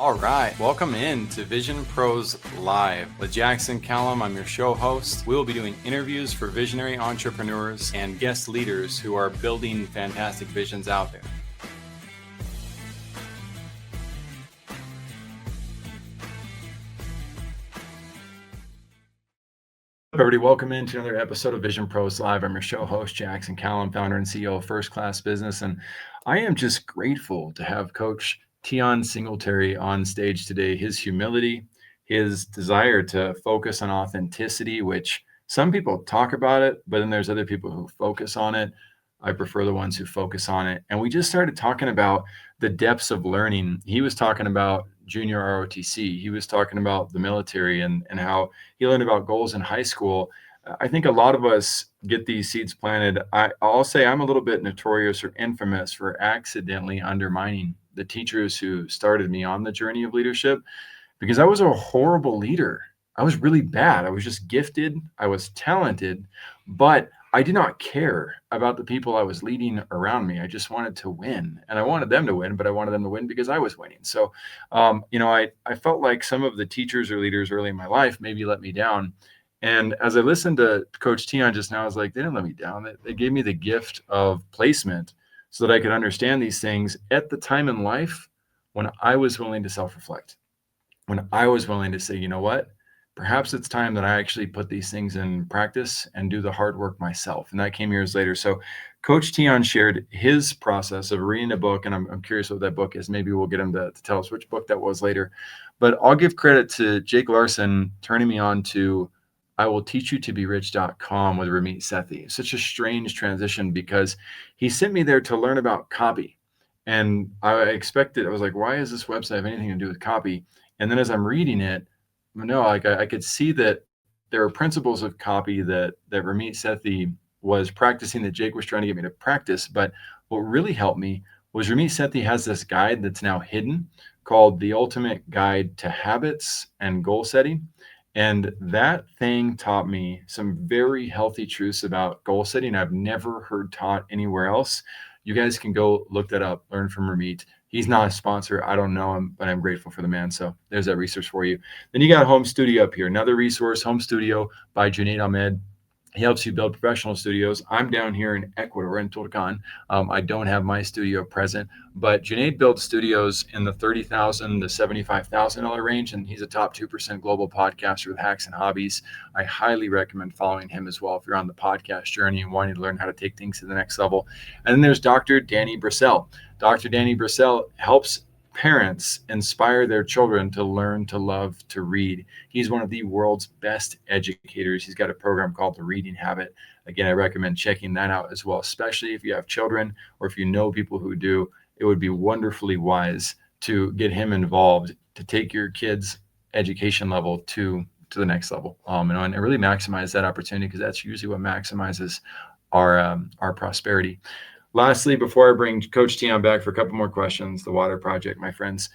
All right, welcome in to Vision Pros Live with Jackson Callum. I'm your show host. We'll be doing interviews for visionary entrepreneurs and guest leaders who are building fantastic visions out there. Everybody, welcome into another episode of Vision Pros Live. I'm your show host, Jackson Callum, founder and CEO of First Class Business. And I am just grateful to have Coach Teon Singletary on stage today. His humility, his desire to focus on authenticity, which some people talk about it, but then there's other people who focus on it. I prefer the ones who focus on it. And we just started talking about the depths of learning. He was talking about junior ROTC. He was talking about the military and how he learned about goals in high school. I think a lot of us get these seeds planted. I'll say I'm a little bit notorious or infamous for accidentally undermining the teachers who started me on the journey of leadership because I was a horrible leader. I was really bad. I was just gifted. I was talented, but I did not care about the people I was leading around me. I just wanted to win, and I wanted them to win, but I wanted them to win because I was winning. So, I felt like some of the teachers or leaders early in my life maybe let me down. And as I listened to Coach Teon just now, I was like, they didn't let me down. They gave me the gift of placement so that I could understand these things at the time in life when I was willing to self-reflect, when I was willing to say, you know what? Perhaps it's time that I actually put these things in practice and do the hard work myself. And that came years later. So Coach Teon shared his process of reading a book, and I'm curious what that book is. Maybe we'll get him to tell us which book that was later. But I'll give credit to Jake Larson turning me on to I will teach you to be rich.com with Ramit Sethi. Such a strange transition because he sent me there to learn about copy. And I was like, why does this website have anything to do with copy? And then as I'm reading it, no, like I could see that there are principles of copy that Ramit Sethi was practicing that Jake was trying to get me to practice. But what really helped me was Ramit Sethi has this guide that's now hidden called The Ultimate Guide to Habits and Goal Setting. And that thing taught me some very healthy truths about goal setting I've never heard taught anywhere else. You guys can go look that up, learn from Ramit. He's not a sponsor. I don't know him, but I'm grateful for the man. So there's that resource for you. Then you got Home Studio up here. Another resource, Home Studio by Junaid Ahmed. He helps you build professional studios. I'm down here in Ecuador, in Tulcan. I don't have my studio present, but Junaid builds studios in the $30,000 to $75,000 range, and he's a top 2% global podcaster with hacks and hobbies. I highly recommend following him as well if you're on the podcast journey and wanting to learn how to take things to the next level. And then there's Dr. Danny Brissell. Dr. Danny Brissell helps parents inspire their children to learn to love to read. He's one of the world's best educators. He's got a program called The Reading Habit. Again, I recommend checking that out as well, especially if you have children or if you know people who do. It would be wonderfully wise to get him involved to take your kids' education level to the next level, and really maximize that opportunity, because that's usually what maximizes our prosperity. Lastly, before I bring Coach Teon back for a couple more questions, the Water Project, my friends,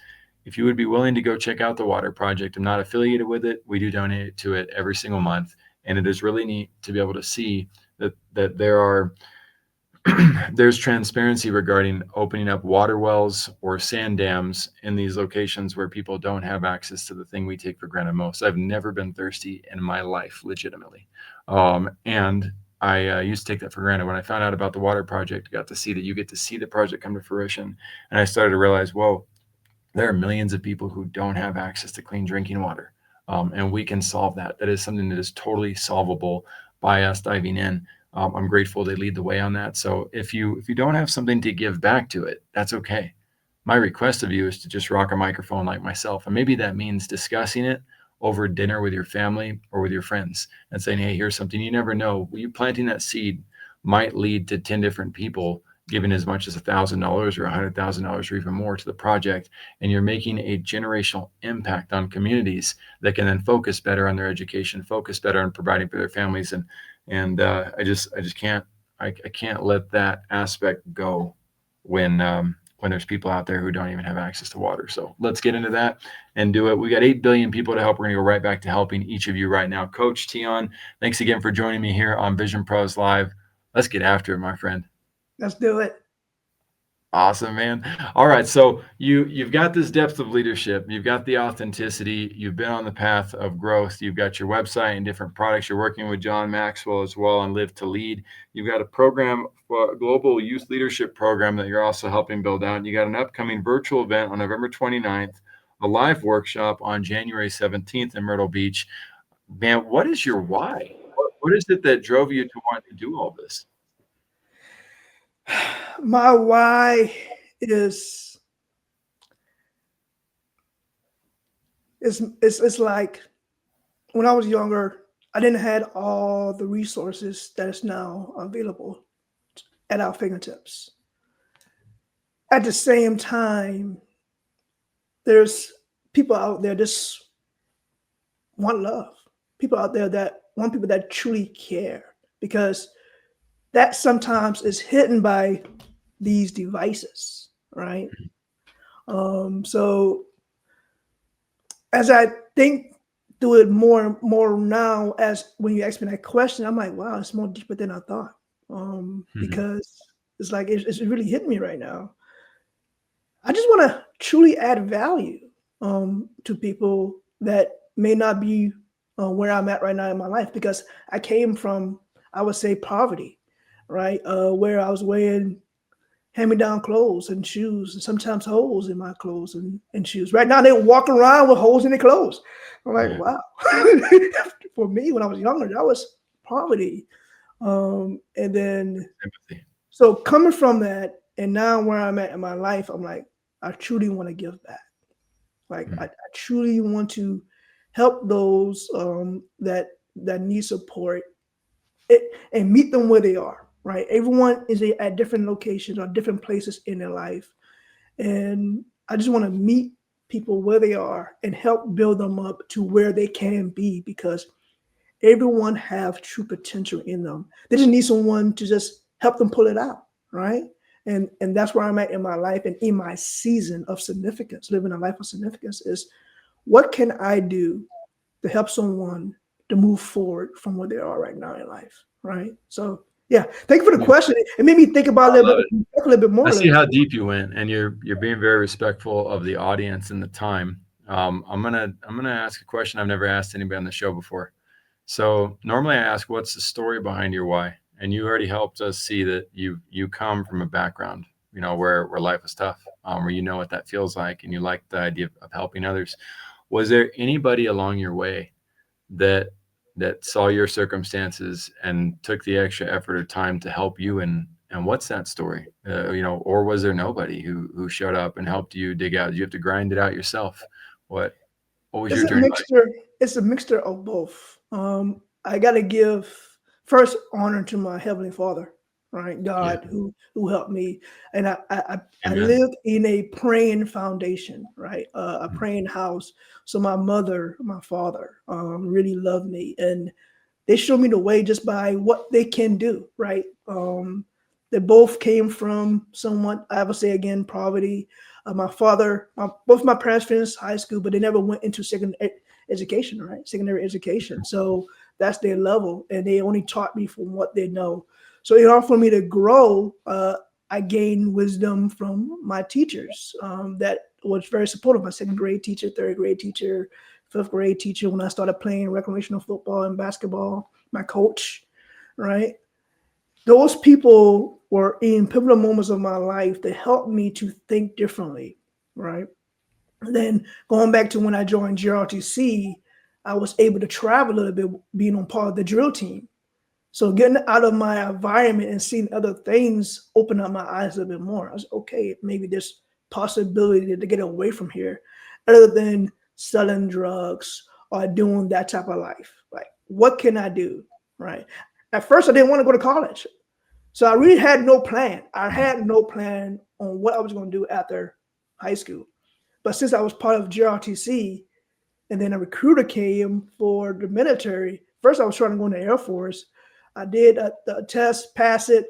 if you would be willing to go check out the Water Project, I'm not affiliated with it. We do donate to it every single month. And it is really neat to be able to see that there's transparency regarding opening up water wells or sand dams in these locations where people don't have access to the thing we take for granted most. I've never been thirsty in my life, legitimately. And I used to take that for granted. When I found out about the Water Project, I got to see that you get to see the project come to fruition. And I started to realize, whoa, there are millions of people who don't have access to clean drinking water. And we can solve that. That is something that is totally solvable by us diving in. I'm grateful they lead the way on that. So if you don't have something to give back to it, that's okay. My request of you is to just rock a microphone like myself. And maybe that means discussing it over dinner with your family or with your friends and saying, hey, here's something. You never know. You planting that seed might lead to 10 different people giving as much as $1,000 or $100,000 or even more to the project. And you're making a generational impact on communities that can then focus better on their education, focus better on providing for their families. And I just can't let that aspect go when there's people out there who don't even have access to water. So let's get into that and do it. We got 8 billion people to help. We're going to go right back to helping each of you right now. Coach Teon, thanks again for joining me here on Vision Pros Live. Let's get after it, my friend. Let's do it. Awesome, man. All right, so you've got this depth of leadership, you've got the authenticity, you've been on the path of growth, you've got your website and different products. You're working with John Maxwell as well on Live to Lead. You've got a program, for a global youth leadership program that you're also helping build out. And you got an upcoming virtual event on November 29th, a live workshop on January 17th in Myrtle Beach. Man, what is your why? What is it that drove you to want to do all this? My why is it's like when I was younger, I didn't have all the resources that is now available at our fingertips. At the same time, there's people out there just want love. People out there that want people that truly care, because that sometimes is hidden by these devices, right? So as I think through it more and more now, as when you ask me that question, I'm like, wow, it's more deeper than I thought. Mhm. Because it's like it's really hitting me right now. I just want to truly add value to people that may not be where I'm at right now in my life, because I came from, I would say, poverty, right? Where I was wearing hand-me-down clothes and shoes, and sometimes holes in my clothes and shoes. Right now, they walk around with holes in their clothes. I'm like, Yeah. wow. For me, when I was younger, that was poverty. And then, Empathy. so coming from that, and now where I'm at in my life, I'm like, I truly want to give back. Like, I truly want to help those that need support, it, and meet them where they are. Right, everyone is at different locations or different places in their life, and I just want to meet people where they are and help build them up to where they can be, because everyone have true potential in them. They just need someone to just help them pull it out, right? And that's where I'm at in my life and in my season of significance, living a life of significance. Is what can I do to help someone to move forward from where they are right now in life, right? So yeah, thank you for the Yeah. question. It made me think about I love it. a little bit more. I A see little how bit. deep you went, and you're being very respectful of the audience and the time. I'm gonna ask a question I've never asked anybody on the show before. So normally I ask, what's the story behind your why? And you already helped us see that you come from a background, where life is tough, where you know what that feels like, and you like the idea of helping others. Was there anybody along your way that saw your circumstances and took the extra effort or time to help you? And what's that story? Or was there nobody who showed up and helped you dig out? Did you have to grind it out yourself? What was It's your a journey like? mixture. It's a mixture of both. I got to give first honor to my heavenly Father, right? Yeah. God, who helped me, and I Amen. lived in a praying foundation, right? A Mm. praying house. So my mother, my father, really loved me, and they showed me the way just by what they can do, right? They both came from somewhat, I would say again, poverty. My father, both my parents finished high school, but they never went into education, right? Secondary education. So that's their level, and they only taught me from what they know. So in order for me to grow, I gained wisdom from my teachers that was very supportive. My second grade teacher, third grade teacher, fifth grade teacher when I started playing recreational football and basketball, my coach, right? Those people were in pivotal moments of my life that helped me to think differently, right? And then going back to when I joined GRTC, I was able to travel a little bit, being on part of the drill team. So getting out of my environment and seeing other things opened up my eyes a little bit more. I was okay, maybe there's possibility to get away from here, other than selling drugs or doing that type of life. Like, what can I do? Right. At first, I didn't want to go to college, so I really had no plan. I had no plan on what I was going to do after high school. But since I was part of GRTC, and then a recruiter came for the military. First, I was trying to go in the Air Force. I did a test, pass it,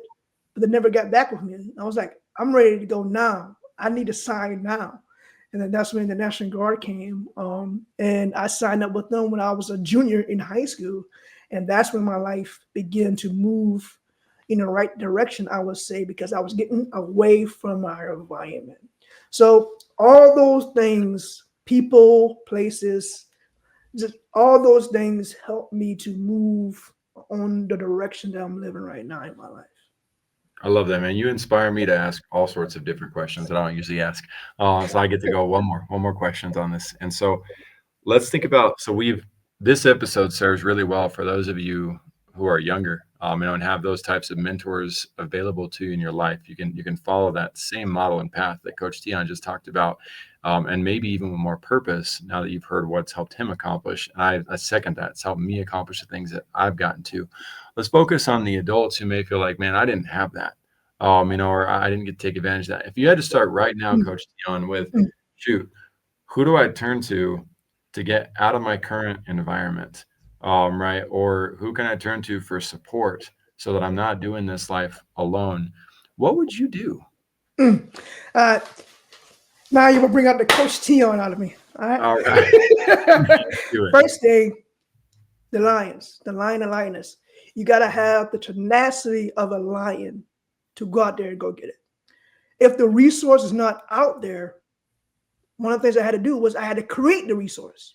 but they never got back with me. I was like, I'm ready to go now. I need to sign now. And then that's when the National Guard came. And I signed up with them when I was a junior in high school. And that's when my life began to move in the right direction, I would say, because I was getting away from my environment. So all those things, people, places, just all those things help me to move on the direction that I'm living right now in my life. I love that, man. You inspire me to ask all sorts of different questions that I don't usually ask. So I get to go one more questions on this. And so let's think about, so we've, this episode serves really well for those of you who are younger, and have those types of mentors available to you in your life. You can follow that same model and path that Coach Teon just talked about, and maybe even with more purpose now that you've heard what's helped him accomplish. And I second that. It's helped me accomplish the things that I've gotten to. Let's focus on the adults who may feel like, man, I didn't have that, or I didn't get to take advantage of that. If you had to start right now, Coach Teon, with, shoot, who do I turn to get out of my current environment, right? Or who can I turn to for support so that I'm not doing this life alone? What would you do? Mm. Uh, Now you will bring out the Coach Teon out of me. All right. All right, do it. First thing, the lions, the lion and lioness. You got to have the tenacity of a lion to go out there and go get it. If the resource is not out there, one of the things I had to do was I had to create the resource,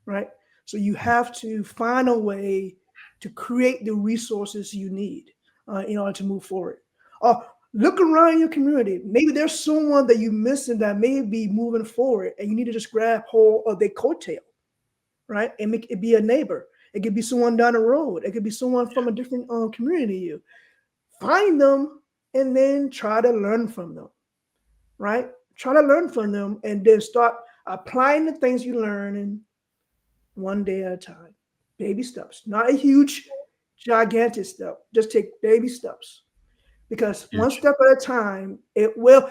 right? So you have to find a way to create the resources you need in order to move forward. Look around your community. Maybe there's someone that you're missing that may be moving forward, and you need to just grab hold of their coattail, right? And make it be a neighbor. It could be someone down the road. It could be someone from a different community. You find them and then try to learn from them, right? Try to learn from them and then start applying the things you learn in one day at a time. Baby steps, not a huge, gigantic step. Just take baby steps. Because one Huge. step at a time, it will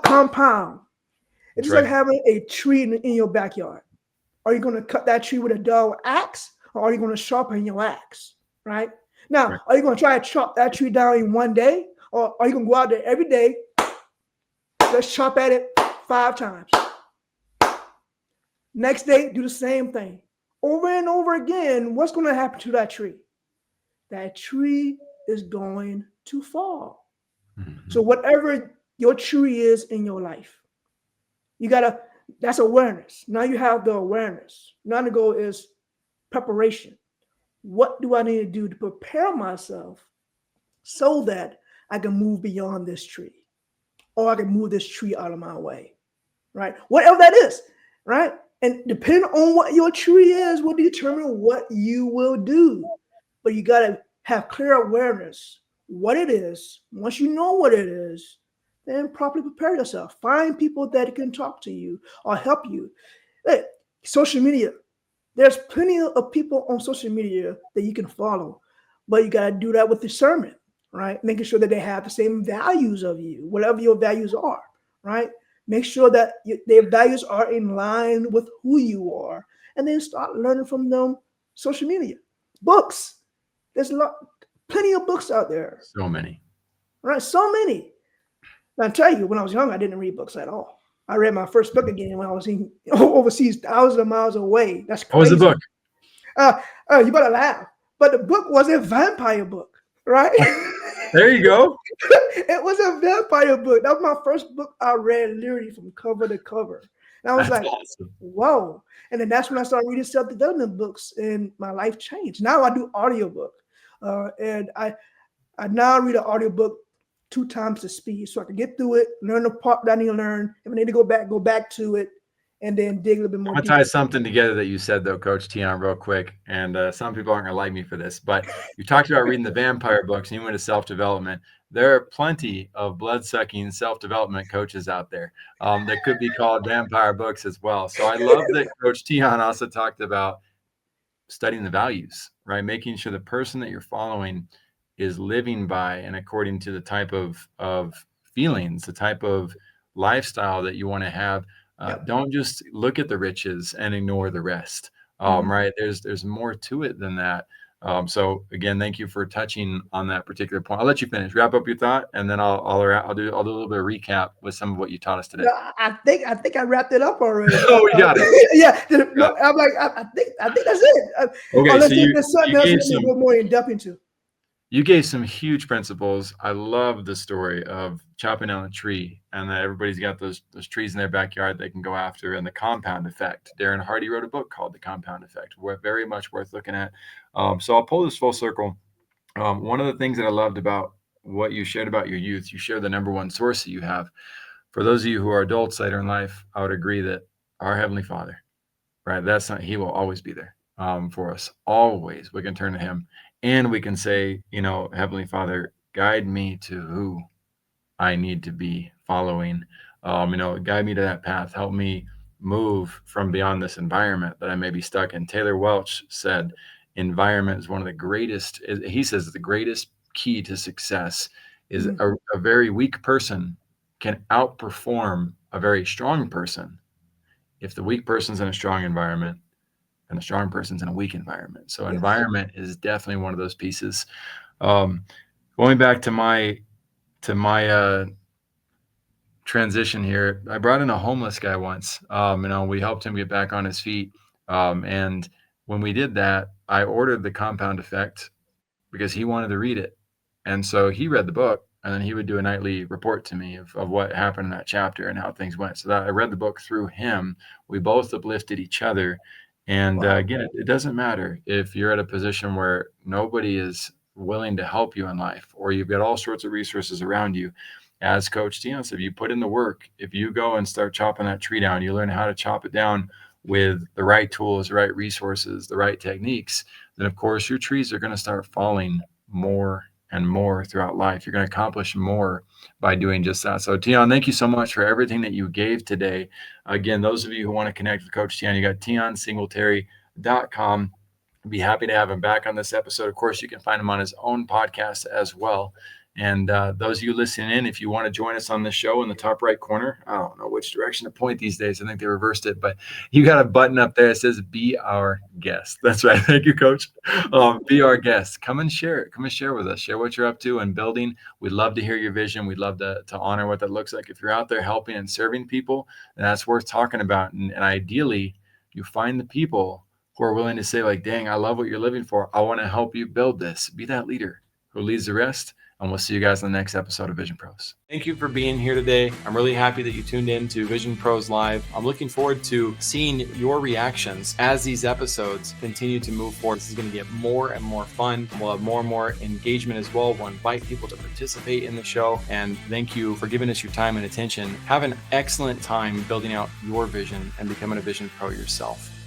compound. It's That's just like right. having a tree in your backyard. Are you going to cut that tree with a dull axe, or are you going to sharpen your axe? Right now, Right. are you going to try to chop that tree down in one day, or are you going to go out there every day? Let's chop at it 5 times. Next day, do the same thing over and over again. What's going to happen to that tree? That tree is going to fall. Mm-hmm. So whatever your tree is in your life, that's awareness. Now you have the awareness. Now the goal is preparation. What do I need to do to prepare myself so that I can move beyond this tree, or I can move this tree out of my way, right? Whatever that is, right? And depending on what your tree is will determine what you will do. But you got to have clear awareness what it is. Once you know what it is, then properly prepare yourself. Find people that can talk to you or help you. Hey, social media. There's plenty of people on social media that you can follow, but you got to do that with discernment, right? Making sure that they have the same values of you, whatever your values are, right? Make sure that their values are in line with who you are, and then start learning from them. Social media, books. There's plenty of books out there, So many. right? So many. And I tell you, when I was young, I didn't read books at all. I read my first book again when I was overseas, thousands of miles away. That's What was the crazy. book? You better laugh. But the book was a vampire book, right? There you go. It was a vampire book. That was my first book I read literally from cover to cover. And I was That's like, awesome. whoa. And then that's when I started reading self-development books and my life changed. Now I do audiobook. And I now read an audiobook 2 times the speed so I can get through it, learn the part that I need to learn. If I need to go back to it, and then dig a little bit more I'm gonna deep. tie something together that you said though, Coach Teon, real quick. And some people aren't gonna like me for this, but you talked about reading the vampire books and you went to self-development. There are plenty of blood-sucking self-development coaches out there that could be called vampire books as well. So I love that Coach Teon also talked about studying the values, right? Making sure the person that you're following is living by and according to the type of feelings, the type of lifestyle that you want to have. Yep. Don't just look at the riches and ignore the rest. Right? There's more to it than that. So again, thank you for touching on that particular point. I'll let you finish, wrap up your thought, and then I'll do a little bit of recap with some of what you taught us today. No, I think I wrapped it up already. Oh, we got it. Yeah, Got no, I'm like I think that's it. Okay, Unless so there's something you else you gave need to some go more in depth into. You gave some huge principles. I love the story of chopping down a tree and that everybody's got those trees in their backyard they can go after, and the compound effect. Darren Hardy wrote a book called The Compound Effect. Very much worth looking at. So I'll pull this full circle. One of the things that I loved about what you shared about your youth, you share the number one source that you have. For those of you who are adults later in life, I would agree that our Heavenly Father, right? He will always be there for us. Always. We can turn to him and we can say, Heavenly Father, guide me to who I need to be following. Guide me to that path. Help me move from beyond this environment that I may be stuck in. Taylor Welch said, environment is one of the greatest, he says, the greatest key to success is a very weak person can outperform a very strong person if the weak person's in a strong environment and the strong person's in a weak environment. So environment is definitely one of those pieces. Going back to my transition here, I brought in a homeless guy once. We helped him get back on his feet. And when we did that, I ordered The Compound Effect because he wanted to read it. And so he read the book, and then he would do a nightly report to me of what happened in that chapter and how things went. So that I read the book through him. We both uplifted each other. And again, it doesn't matter if you're at a position where nobody is willing to help you in life, or you've got all sorts of resources around you. As Coach Teon said, if you put in the work, if you go and start chopping that tree down, you learn how to chop it down with the right tools, the right resources, the right techniques, then of course your trees are going to start falling more and more throughout life. You're going to accomplish more by doing just that. So Teon, thank you so much for everything that you gave today. Again, those of you who want to connect with Coach Teon, you got teonsingletary.com. I'd be happy to have him back on this episode. Of course, you can find him on his own podcast as well. And those of you listening in, if you want to join us on this show in the top right corner, I don't know which direction to point these days. I think they reversed it, but you got a button up there that says "Be Our Guest." That's right. Thank you, Coach. Be our guest. Come and share it. Come and share with us. Share what you're up to and building. We'd love to hear your vision. We'd love to honor what that looks like. If you're out there helping and serving people, then that's worth talking about. And ideally, you find the people who are willing to say, like, dang, I love what you're living for. I want to help you build this. Be that leader who leads the rest. And we'll see you guys in the next episode of Vision Pros. Thank you for being here today. I'm really happy that you tuned in to Vision Pros Live. I'm looking forward to seeing your reactions as these episodes continue to move forward. This is going to get more and more fun. We'll have more and more engagement as well. We'll invite people to participate in the show. And thank you for giving us your time and attention. Have an excellent time building out your vision and becoming a Vision Pro yourself.